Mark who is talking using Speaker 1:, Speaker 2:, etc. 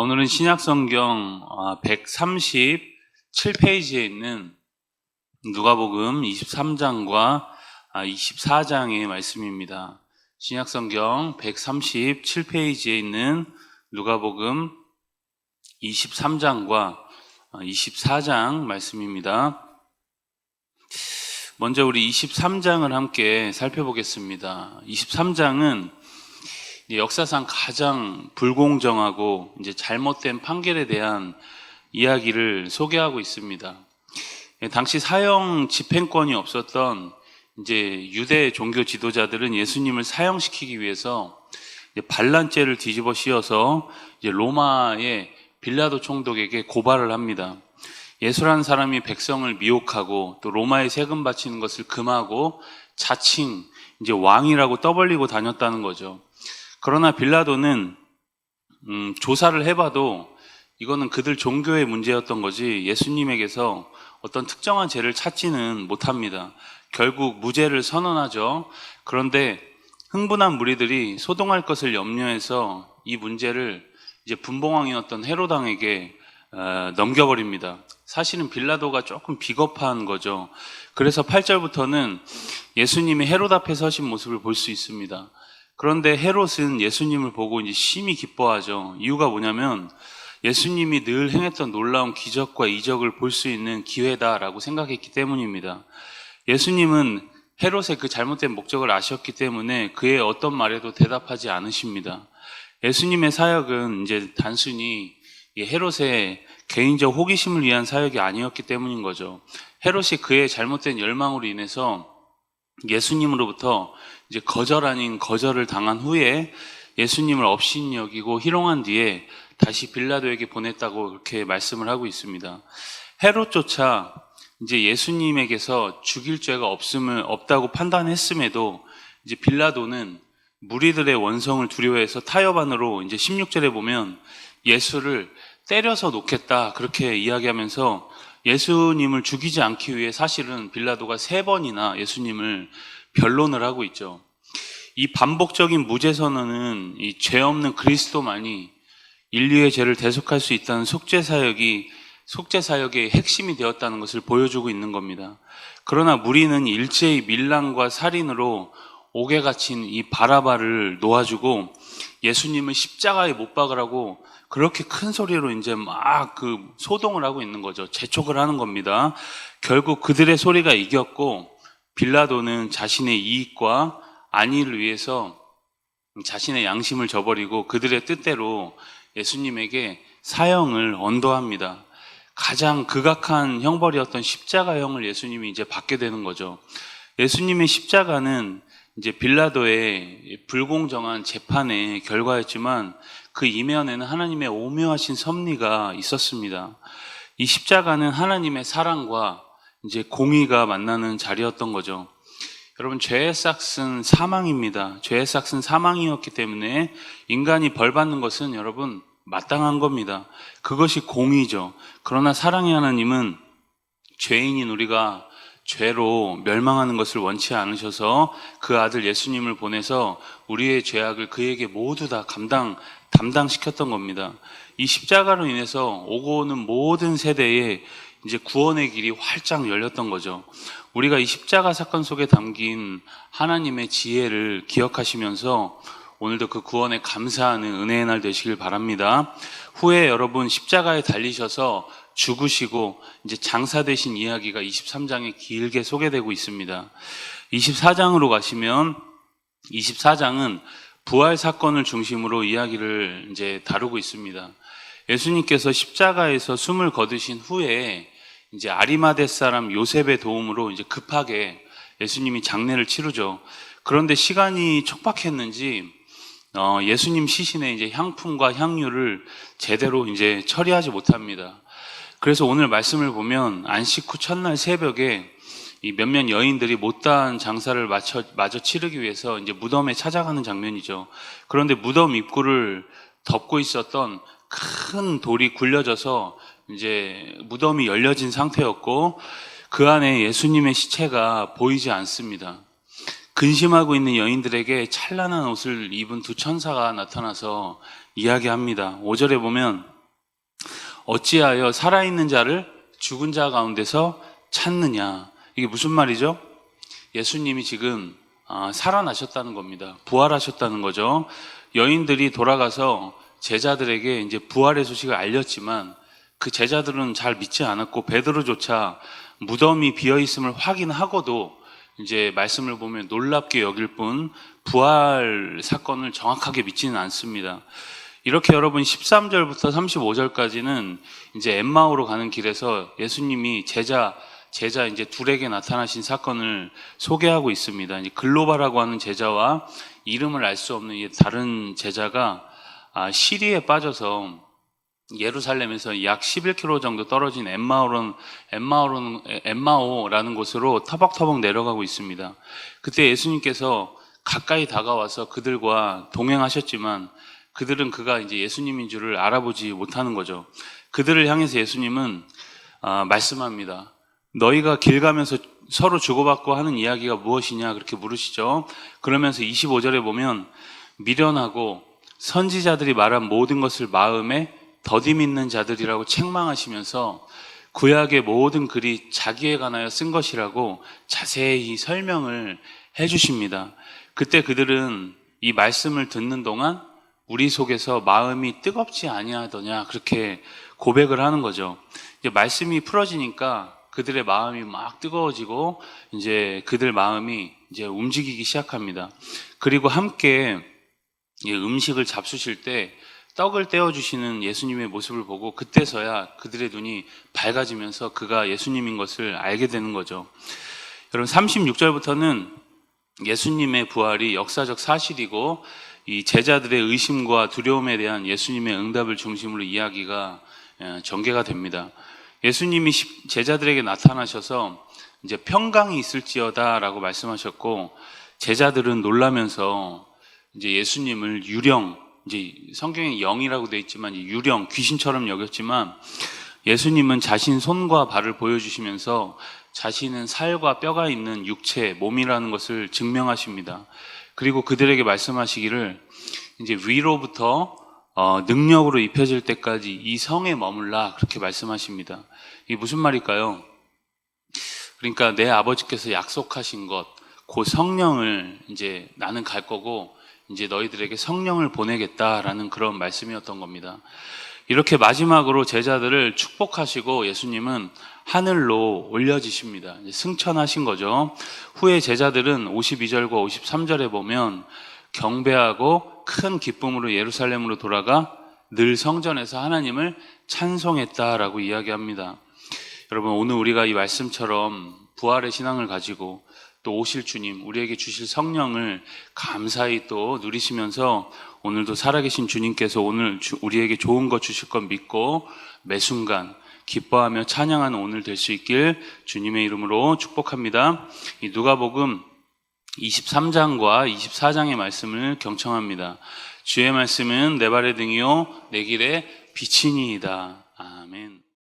Speaker 1: 오늘은 신약성경 137페이지에 있는 누가복음 23장과 24장의 말씀입니다. 신약성경 137페이지에 있는 누가복음 23장과 24장 말씀입니다. 먼저 우리 23장을 함께 살펴보겠습니다. 23장은 역사상 가장 불공정하고 이제 잘못된 판결에 대한 이야기를 소개하고 있습니다. 당시 사형 집행권이 없었던 이제 유대 종교 지도자들은 예수님을 사형시키기 위해서 반란죄를 뒤집어 씌워서 이제 로마의 빌라도 총독에게 고발을 합니다. 예수라는 사람이 백성을 미혹하고 또 로마에 세금 바치는 것을 금하고 자칭 이제 왕이라고 떠벌리고 다녔다는 거죠. 그러나 빌라도는 조사를 해봐도 이거는 그들 종교의 문제였던 거지 예수님에게서 어떤 특정한 죄를 찾지는 못합니다. 결국 무죄를 선언하죠. 그런데 흥분한 무리들이 소동할 것을 염려해서 이 문제를 이제 분봉왕이었던 헤롯 왕에게 넘겨버립니다. 사실은 빌라도가 조금 비겁한 거죠. 그래서 8절부터는 예수님이 헤롯 앞에 서신 모습을 볼 수 있습니다. 그런데 헤롯은 예수님을 보고 이제 심히 기뻐하죠. 이유가 뭐냐면 예수님이 늘 행했던 놀라운 기적과 이적을 볼 수 있는 기회다라고 생각했기 때문입니다. 예수님은 헤롯의 그 잘못된 목적을 아셨기 때문에 그의 어떤 말에도 대답하지 않으십니다. 예수님의 사역은 이제 단순히 헤롯의 개인적 호기심을 위한 사역이 아니었기 때문인 거죠. 헤롯이 그의 잘못된 열망으로 인해서 예수님으로부터 이제 거절 아닌 거절을 당한 후에 예수님을 업신 여기고 희롱한 뒤에 다시 빌라도에게 보냈다고 그렇게 말씀을 하고 있습니다. 헤롯조차 이제 예수님에게서 죽일 죄가 없다고 판단했음에도 이제 빌라도는 무리들의 원성을 두려워해서 타협 안으로 이제 16절에 보면 예수를 때려서 놓겠다 그렇게 이야기하면서 예수님을 죽이지 않기 위해 사실은 빌라도가 3번이나 예수님을 변론을 하고 있죠. 이 반복적인 무죄 선언은 이 죄 없는 그리스도만이 인류의 죄를 대속할 수 있다는 속죄 사역의 핵심이 되었다는 것을 보여주고 있는 겁니다. 그러나 무리는 일제히 밀란과 살인으로 옥에 갇힌 이 바라바를 놓아주고 예수님을 십자가에 못 박으라고 그렇게 큰 소리로 이제 막 소동을 하고 있는 거죠. 재촉을 하는 겁니다. 결국 그들의 소리가 이겼고 빌라도는 자신의 이익과 안위를 위해서 자신의 양심을 저버리고 그들의 뜻대로 예수님에게 사형을 언도합니다. 가장 극악한 형벌이었던 십자가형을 예수님이 이제 받게 되는 거죠. 예수님의 십자가는 이제 빌라도의 불공정한 재판의 결과였지만 그 이면에는 하나님의 오묘하신 섭리가 있었습니다. 이 십자가는 하나님의 사랑과 이제 공의가 만나는 자리였던 거죠. 여러분, 죄의 싹은 사망입니다. 죄의 싹은 사망이었기 때문에 인간이 벌 받는 것은 여러분 마땅한 겁니다. 그것이 공의죠. 그러나 사랑의 하나님은 죄인인 우리가 죄로 멸망하는 것을 원치 않으셔서 그 아들 예수님을 보내서 우리의 죄악을 그에게 모두 다 담당시켰던 겁니다. 이 십자가로 인해서 오고 오는 모든 세대에 이제 구원의 길이 활짝 열렸던 거죠. 우리가 이 십자가 사건 속에 담긴 하나님의 지혜를 기억하시면서 오늘도 그 구원에 감사하는 은혜의 날 되시길 바랍니다. 후에 여러분 십자가에 달리셔서 죽으시고 이제 장사되신 이야기가 23장에 길게 소개되고 있습니다. 24장으로 가시면 24장은 부활 사건을 중심으로 이야기를 이제 다루고 있습니다. 예수님께서 십자가에서 숨을 거두신 후에 이제 아리마대 사람 요셉의 도움으로 이제 급하게 예수님이 장례를 치르죠. 그런데 시간이 촉박했는지 예수님 시신에 이제 향품과 향유를 제대로 이제 처리하지 못합니다. 그래서 오늘 말씀을 보면 안식 후 첫날 새벽에 이 몇몇 여인들이 못다한 장사를 마저 치르기 위해서 이제 무덤에 찾아가는 장면이죠. 그런데 무덤 입구를 덮고 있었던 큰 돌이 굴려져서 이제 무덤이 열려진 상태였고 그 안에 예수님의 시체가 보이지 않습니다. 근심하고 있는 여인들에게 찬란한 옷을 입은 두 천사가 나타나서 이야기합니다. 5절에 보면 어찌하여 살아있는 자를 죽은 자 가운데서 찾느냐. 이게 무슨 말이죠? 예수님이 지금 살아나셨다는 겁니다. 부활하셨다는 거죠. 여인들이 돌아가서 제자들에게 이제 부활의 소식을 알렸지만 그 제자들은 잘 믿지 않았고 베드로조차 무덤이 비어 있음을 확인하고도 이제 말씀을 보면 놀랍게 여길 뿐 부활 사건을 정확하게 믿지는 않습니다. 이렇게 여러분 13절부터 35절까지는 이제 엠마오로 가는 길에서 예수님이 제자 이제 둘에게 나타나신 사건을 소개하고 있습니다. 이제 글로바라고 하는 제자와 이름을 알 수 없는 다른 제자가 시리에 빠져서 예루살렘에서 약 11km 정도 떨어진 엠마오라는 곳으로 터벅터벅 내려가고 있습니다. 그때 예수님께서 가까이 다가와서 그들과 동행하셨지만 그들은 그가 이제 예수님인 줄을 알아보지 못하는 거죠. 그들을 향해서 예수님은 말씀합니다. 너희가 길 가면서 서로 주고받고 하는 이야기가 무엇이냐 그렇게 물으시죠. 그러면서 25절에 보면 미련하고 선지자들이 말한 모든 것을 마음에 더디 믿는 자들이라고 책망하시면서 구약의 모든 글이 자기에 관하여 쓴 것이라고 자세히 설명을 해주십니다. 그때 그들은 이 말씀을 듣는 동안 우리 속에서 마음이 뜨겁지 아니하더냐 그렇게 고백을 하는 거죠. 이제 말씀이 풀어지니까 그들의 마음이 막 뜨거워지고 이제 그들 마음이 이제 움직이기 시작합니다. 그리고 함께 음식을 잡수실 때 떡을 떼어주시는 예수님의 모습을 보고 그때서야 그들의 눈이 밝아지면서 그가 예수님인 것을 알게 되는 거죠. 여러분 36절부터는 예수님의 부활이 역사적 사실이고 이 제자들의 의심과 두려움에 대한 예수님의 응답을 중심으로 이야기가 전개가 됩니다. 예수님이 제자들에게 나타나셔서 이제 평강이 있을지어다라고 말씀하셨고 제자들은 놀라면서 이제 예수님을 유령, 이제 성경에 영이라고 되어 있지만 유령, 귀신처럼 여겼지만 예수님은 자신 손과 발을 보여주시면서 자신은 살과 뼈가 있는 육체, 몸이라는 것을 증명하십니다. 그리고 그들에게 말씀하시기를 이제 위로부터 능력으로 입혀질 때까지 이 성에 머물라 그렇게 말씀하십니다. 이게 무슨 말일까요? 그러니까 내 아버지께서 약속하신 것, 그 성령을 이제 나는 갈 거고 이제 너희들에게 성령을 보내겠다라는 그런 말씀이었던 겁니다. 이렇게 마지막으로 제자들을 축복하시고 예수님은 하늘로 올려지십니다. 이제 승천하신 거죠. 후에 제자들은 52절과 53절에 보면 경배하고 큰 기쁨으로 예루살렘으로 돌아가 늘 성전에서 하나님을 찬송했다라고 이야기합니다. 여러분 오늘 우리가 이 말씀처럼 부활의 신앙을 가지고 또 오실 주님, 우리에게 주실 성령을 감사히 또 누리시면서 오늘도 살아계신 주님께서 오늘 우리에게 좋은 것 주실 것 믿고 매 순간 기뻐하며 찬양하는 오늘 될 수 있길 주님의 이름으로 축복합니다. 이 누가복음 23장과 24장의 말씀을 경청합니다. 주의 말씀은 내 발의 등이요 내 길의 빛이니이다. 아멘.